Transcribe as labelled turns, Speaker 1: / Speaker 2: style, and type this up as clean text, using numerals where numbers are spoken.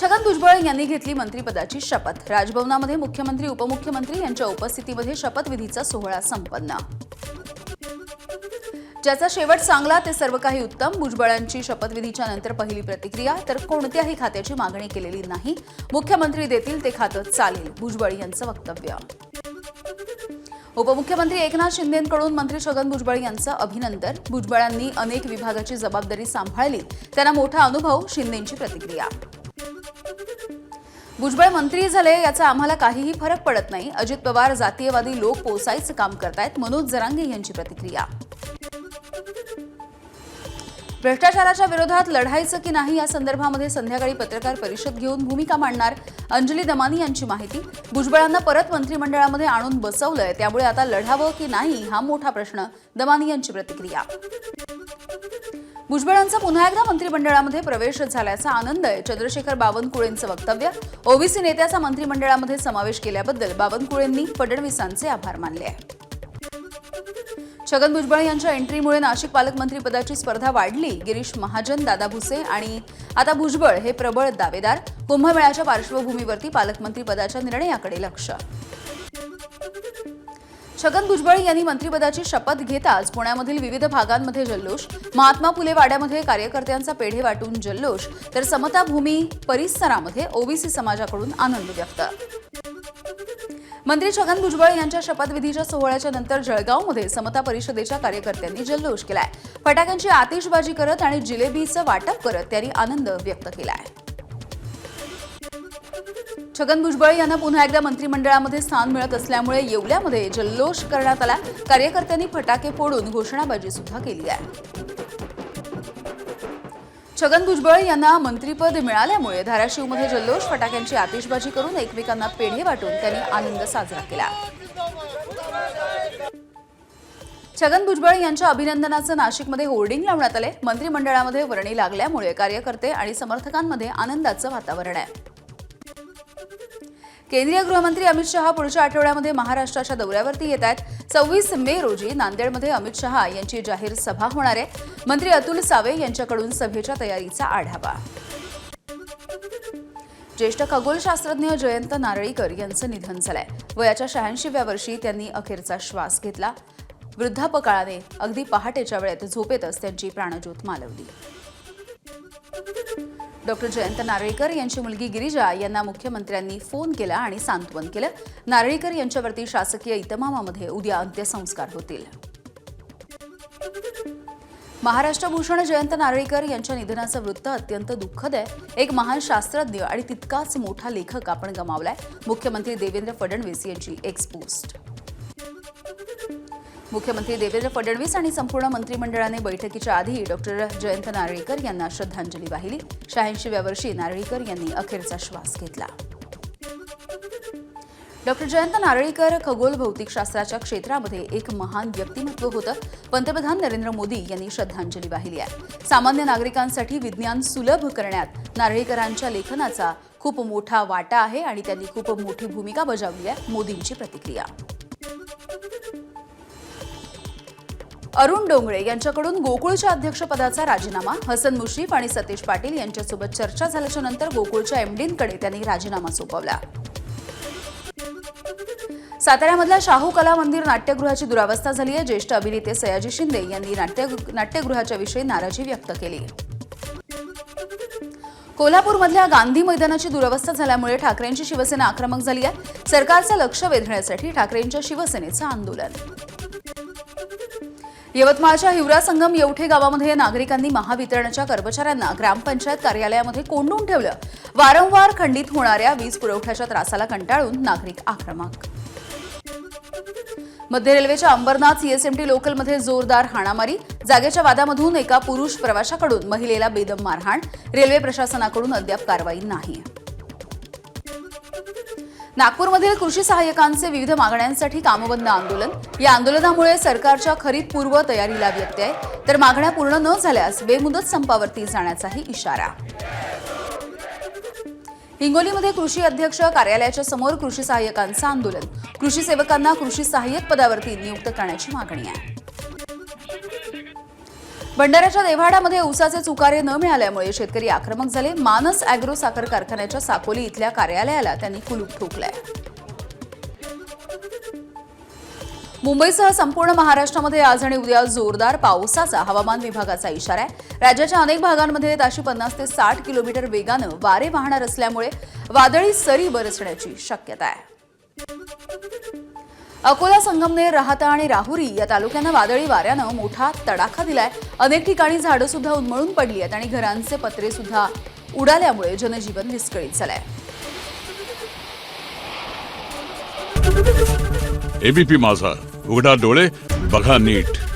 Speaker 1: छगन भुजबळ यांनी घेतली मंत्रिपदाची शपथ। राजभवनामध्ये मुख्यमंत्री उपमुख्यमंत्री यांच्या उपस्थितीमध्ये शपथविधीचा सोहळा संपन्न। ज्याचा शेवट चांगला ते सर्व काही उत्तम। भुजबळांची शपथविधीच्या नंतर पहिली प्रतिक्रिया, तर कोणत्याही खात्याची मागणी केलेली नाही, मुख्यमंत्री देतील ते खातं चालेल, भुजबळ यांचं वक्तव्य। उपमुख्यमंत्री एकनाथ शिंदेंकडून मंत्री छगन भुजबळ यांचं अभिनंदन। भुजबळांनी अनेक विभागाची जबाबदारी सांभाळली, त्यांना मोठा अनुभव, शिंदेंची प्रतिक्रिया। भुजबळ मंत्री झाले याचा आम्हाला काहीही फरक पडत नाही, अजित पवार जातीयवादी लोक पोसायचं काम करतायत, मनोज जरांगे यांची प्रतिक्रिया। भ्रष्टाचाराच्या विरोधात लढायचं की नाही या संदर्भामध्ये संध्याकाळी पत्रकार परिषद घेऊन भूमिका मांडणार, अंजली दमानी यांची माहिती। भुजबळांना परत मंत्रिमंडळामध्ये आणून बसवलंय, त्यामुळे आता लढावं की नाही हा मोठा प्रश्न, दमानी यांची प्रतिक्रिया। भुजबळांचा पुन्हा एकदा मंत्रिमंडळामध्ये प्रवेश झाल्याचा आनंद आहे, चंद्रशेखर बावनकुळेंचं वक्तव्य। ओबीसी नेत्याचा मंत्रिमंडळामध्ये समावेश केल्याबद्दल बावनकुळेंनी फडणवीसांचे आभार मानले आहे। छगन भुजबळ यांच्या एंट्रीमुळे नाशिक पालकमंत्रीपदाची स्पर्धा वाढली। गिरीश महाजन, दादा भुसे आणि आता भुजबळ हे प्रबळ दावेदार। कुंभमेळ्याच्या पार्श्वभूमीवरती पालकमंत्रीपदाच्या निर्णयाकडे लक्ष। छगन भुजबळ यांनी मंत्रिपदाची शपथ घेताच पुण्यामधील विविध भागांमध्ये जल्लोष। महात्मा फुले वाड्यामध्ये कार्यकर्त्यांचा पेढे वाटून जल्लोष, तर समता भूमी परिसरामध्ये ओबीसी समाजाकडून आनंद व्यक्त। मंत्री छगन भुजबळ यांच्या शपथविधीच्या सोहळ्याच्या नंतर जळगावमध्ये समता परिषदेच्या कार्यकर्त्यांनी जल्लोष केलाय। फटाक्यांची आतिषबाजी करत आणि जिलेबीचं वाटप करत त्यांनी आनंद व्यक्त केलाय। छगन भुजबळ यांना पुन्हा एकदा मंत्रिमंडळामध्ये स्थान मिळत असल्यामुळे येवल्यामध्ये जल्लोष करण्यात आला। कार्यकर्त्यांनी फटाके फोडून घोषणाबाजी सुद्धा केली आहे। छगन भुजबळ यांना मंत्रिपद मिळाल्यामुळे धाराशिवमध्ये जल्लोष, फटाक्यांची आतिषबाजी करून एकमेकांना पेढे वाटून त्यांनी आनंद साजरा केला। छगन भुजबळ यांच्या अभिनंदनाचं नाशिकमध्ये होर्डिंग लावण्यात आले। मंत्रिमंडळामध्ये वर्णी लागल्यामुळे कार्यकर्ते आणि समर्थकांमध्ये आनंदाचं वातावरण आहे। केंद्रीय गृहमंत्री अमित शहा पुढच्या आठवड्यामध्ये महाराष्ट्राच्या दौऱ्यावरती येत आहेत। 26 मे रोजी नांदेडमध्ये अमित शहा यांची जाहीर सभा होणार आहे। मंत्री अतुल सावे यांच्याकडून सभेच्या तयारीचा आढावा। ज्येष्ठ खगोलशास्त्रज्ञ जयंत नारळीकर यांचं निधन झालंय। वयाच्या 86व्या वर्षी त्यांनी अखेरचा श्वास घेतला। वृद्धापकाळाने अगदी पहाटेच्या वेळेत झोपेतच त्यांची प्राणज्योत मालवली। डॉक्टर जयंत नारळीकर यांची मुलगी गिरिजा यांना मुख्यमंत्र्यांनी फोन केला आणि सांत्वन केलं। नारळीकर यांच्यावरती शासकीय इतमामामध्ये उद्या अंत्यसंस्कार होतील। महाराष्ट्र भूषण जयंत नारळीकर यांच्या निधनाचं वृत्त अत्यंत दुःखद आहे। एक महान शास्त्रज्ञ आणि तितकाच मोठा लेखक आपण गमावलाय। मुख्यमंत्री देवेंद्र फडणवीस यांची एक्स पोस्ट। मुख्यमंत्री देवेंद्र फडणवीस आणि संपूर्ण मंत्रिमंडळाने बैठकीच्या आधी डॉक्टर जयंत नारळीकर यांना श्रद्धांजली वाहिली। 86व्या वर्षी नारळीकर यांनी अखेरचा श्वास घेतला। डॉक्टर जयंत नारळीकर खगोल भौतिकशास्त्राच्या क्षेत्रामध्ये एक महान व्यक्तिमत्व होतं। पंतप्रधान नरेंद्र मोदी यांनी श्रद्धांजली वाहिली आहे। सामान्य नागरिकांसाठी विज्ञान सुलभ करण्यात नारळीकरांच्या लेखनाचा खूप मोठा वाटा आहे आणि त्यांनी खूप मोठी भूमिका बजावली आहे, मोदींची प्रतिक्रिया। अरुण डोंगरे यांच्याकडून गोकुळच्या अध्यक्षपदाचा राजीनामा। हसन मुश्रीफ आणि सतीश पाटील यांच्यासोबत चर्चा झाल्याच्या नंतर गोकुळच्या एमडींकडे त्यांनी राजीनामा सोपवला। साताऱ्यामधल्या शाहू कला मंदिर नाट्यगृहाची दुरावस्था झाली आहे। ज्येष्ठ अभिनेते सयाजी शिंदे यांनी नाट्यगृहाच्या विषयी नाराजी व्यक्त केली। कोल्हापूरमधल्या गांधी मैदानाची दुरावस्था झाल्यामुळे ठाकरेंची शिवसेना आक्रमक झाली आहे। सरकारचं लक्ष वेधण्यासाठी ठाकरेंच्या शिवसेनेचं आंदोलन। यवतमाळच्या हिवरा संगम येवठे गावामध्ये नागरिकांनी महावितरणच्या कर्मचाऱ्यांना ग्रामपंचायत कार्यालयामध्ये कोंडून ठेवलं। वारंवार खंडित होणाऱ्या वीज पुरवठ्याच्या त्रासाला कंटाळून नागरिक आक्रमक। मध्य रेल्वेच्या अंबरनाथ सीएसएमटी लोकलमध्ये जोरदार हाणामारी। जागेच्या वादामधून एका पुरुष प्रवाशाकडून महिलेला बेदम मारहाण। रेल्वे प्रशासनाकडून अद्याप कारवाई नाही। नागपूरमधील कृषी सहाय्यकांचे विविध मागण्यांसाठी कामबंद आंदोलन। या आंदोलनामुळे सरकारच्या खरीप पूर्व तयारीला व्यत्यय, तर मागण्या पूर्ण न झाल्यास बेमुदत संपावरती जाण्याचाही इशारा। हिंगोलीमध्ये कृषी अध्यक्ष कार्यालयाच्या समोर कृषी सहाय्यकांचं आंदोलन। कृषी सेवकांना कृषी सहाय्यक पदावरती नियुक्त करण्याची मागणी आहे। भंडाऱ्याच्या देव्हाडामध्ये ऊसाचे चुकारे न मिळाल्यामुळे शेतकरी आक्रमक झाले. मानस अॅग्रो साखर कारखान्याच्या साकोली इथल्या कार्यालयाला त्यांनी कुलूप ठोकलंय. मुंबईसह संपूर्ण महाराष्ट्रामध्ये आज आणि उद्या जोरदार पावसाचा हवामान विभागाचा इशारा आहे. राज्याच्या अनेक भागांमध्ये ताशी 50 ते 60 किलोमीटर वेगानं वारे वाहणार असल्यामुळे वादळी सरी बरसण्याची शक्यता आहे. अकोला, संगमनेर, राहाता आणि राहुरी या तालुक्यांना वादळी वाऱ्यानं मोठा तडाखा दिलाय. अनेक ठिकाणी झाडं सुद्धा उन्मळून पडली आहेत आणि घरांचे पत्रे सुद्धा उडाल्यामुळे जनजीवन विस्कळीत झालंय.
Speaker 2: एबीपी माझा, उघडा डोळे बघा नीट.